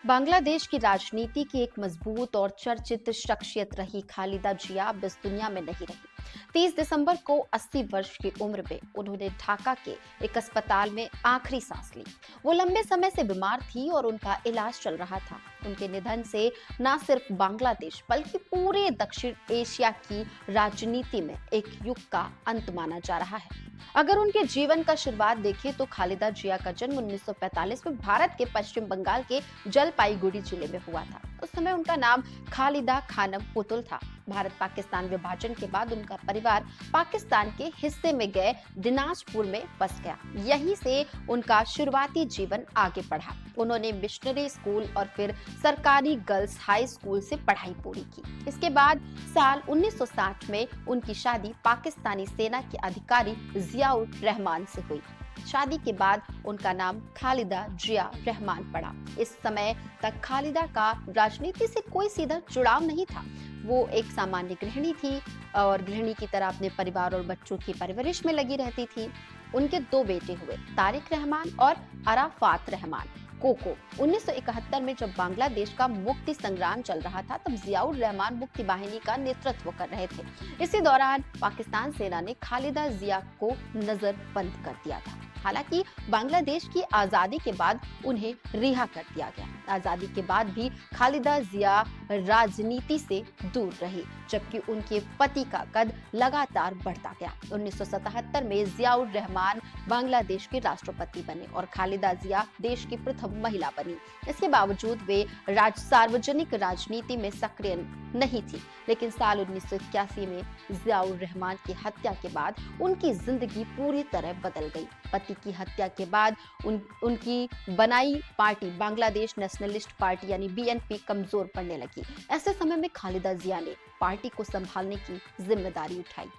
बांग्लादेश की राजनीति की एक मजबूत और चर्चित शख्सियत रही खालिदा जिया अब इस दुनिया में नहीं रही। 30 दिसंबर को 80 वर्ष की उम्र में उन्होंने ढाका के एक अस्पताल में आखिरी सांस ली। वो लंबे समय से बीमार थी और उनका इलाज चल रहा था। उनके निधन से न सिर्फ बांग्लादेश बल्कि पूरे दक्षिण एशिया की राजनीति में एक युग का अंत माना जा रहा है। अगर उनके जीवन का शुरुआत देखें तो खालिदा जिया का जन्म 1945 में भारत के पश्चिम बंगाल के जलपाईगुड़ी जिले में हुआ था। उस समय उनका नाम खालिदा खानम पुतुल था। भारत पाकिस्तान विभाजन के बाद उनका परिवार पाकिस्तान के हिस्से में गए दिनाजपुर में बस गया। यहीं से उनका शुरुआती जीवन आगे बढ़ा। उन्होंने मिशनरी स्कूल और फिर सरकारी गर्ल्स हाई स्कूल से पढ़ाई पूरी की। इसके बाद साल 1960 में उनकी शादी पाकिस्तानी सेना के अधिकारी जियाउर रहमान से हुई। शादी के बाद उनका नाम खालिदा जिया रहमान पड़ा। इस समय तक खालिदा का राजनीति से कोई सीधा जुड़ाव नहीं था। वो एक सामान्य गृहिणी थी और गृहिणी की तरह अपने परिवार और बच्चों की परवरिश में लगी रहती थी। उनके दो बेटे हुए, तारिक रहमान और अराफात रहमान। कोको 1971 में जब बांग्लादेश का मुक्ति संग्राम चल रहा था तब जियाउर रहमान मुक्ति वाहिनी का नेतृत्व कर रहे थे। इसी दौरान पाकिस्तान सेना ने खालिदा जिया को नजरबंद कर दिया था। हालांकि बांग्लादेश की आजादी के बाद उन्हें रिहा कर दिया गया। आजादी के बाद भी खालिदा जिया राजनीति से दूर रही, जबकि उनके पति का कद लगातार बढ़ता गया। 1977 में जियाउर रहमान बांग्लादेश के राष्ट्रपति बने और खालिदा जिया देश की प्रथम महिला बनी। इसके बावजूद वे सार्वजनिक राजनीति में सक्रिय नहीं थी, लेकिन साल 1981 में जियाउर रहमान की हत्या के बाद उनकी जिंदगी पूरी तरह बदल गई। पति की हत्या के बाद उनकी बनाई पार्टी बांग्लादेश नेशनलिस्ट पार्टी यानी बीएनपी कमजोर पड़ने लगी। ऐसे समय में खालिदा जिया ने पार्टी को संभालने की जिम्मेदारी उठाई।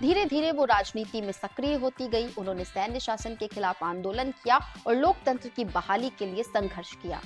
धीरे धीरे वो राजनीति में सक्रिय होती गई। उन्होंने सैन्य शासन के खिलाफ आंदोलन किया और लोकतंत्र की बहाली के लिए संघर्ष किया।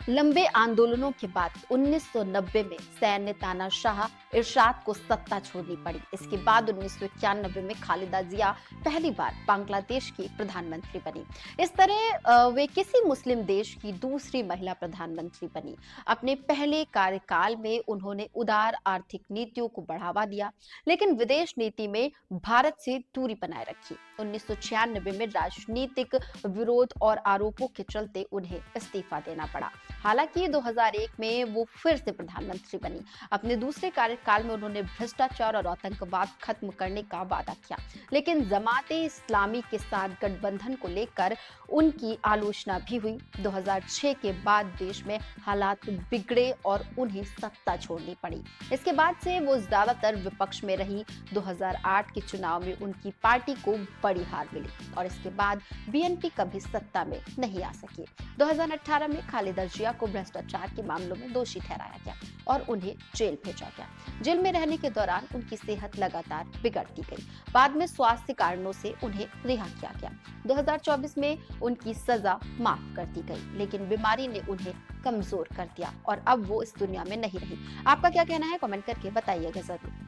लंबे आंदोलनों के बाद 1990 में सैन्य तानाशाह इरशाद को सत्ता छोड़नी पड़ी। इसके बाद 1991 में खालिदा जिया पहली बार बांग्लादेश की प्रधानमंत्री बनी। इस तरह वे किसी मुस्लिम देश की दूसरी महिला प्रधानमंत्री बनी। अपने पहले कार्यकाल में उन्होंने उदार आर्थिक नीतियों को बढ़ावा दिया, लेकिन विदेश नीति में भारत से दूरी बनाए रखी। 1996 में राजनीतिक विरोध और आरोपों के चलते उन्हें इस्तीफा देना पड़ा। हालांकि 2001 में वो फिर से प्रधानमंत्री बनी। अपने दूसरे कार्यकाल में उन्होंने भ्रष्टाचार और आतंकवाद खत्म करने का वादा किया, लेकिन जमाते इस्लामी के साथ गठबंधन को लेकर उनकी आलोचना भी हुई। 2006 के बाद देश में हालात बिगड़े और उन्हें सत्ता छोड़नी पड़ी। इसके बाद से वो ज्यादातर विपक्ष में रही। 2008 के चुनाव में उनकी पार्टी को बड़ी हार मिली और इसके बाद बीएनपी कभी सत्ता में नहीं आ सकी। 2018 में खालिदा जिया को भ्रष्टाचार के मामलों में दोषी ठहराया गया और उन्हें जेल भेजा गया। जेल में रहने के दौरान उनकी सेहत लगातार बिगड़ती गई। बाद में स्वास्थ्य कारणों से उन्हें रिहा किया गया। 2024 में उनकी सजा माफ कर दी गई, लेकिन बीमारी ने उन्हें कमजोर कर दिया और अब वो इस दुनिया में नहीं रही। आपका क्या कहना है, कमेंट करके बताइएगा जरूर।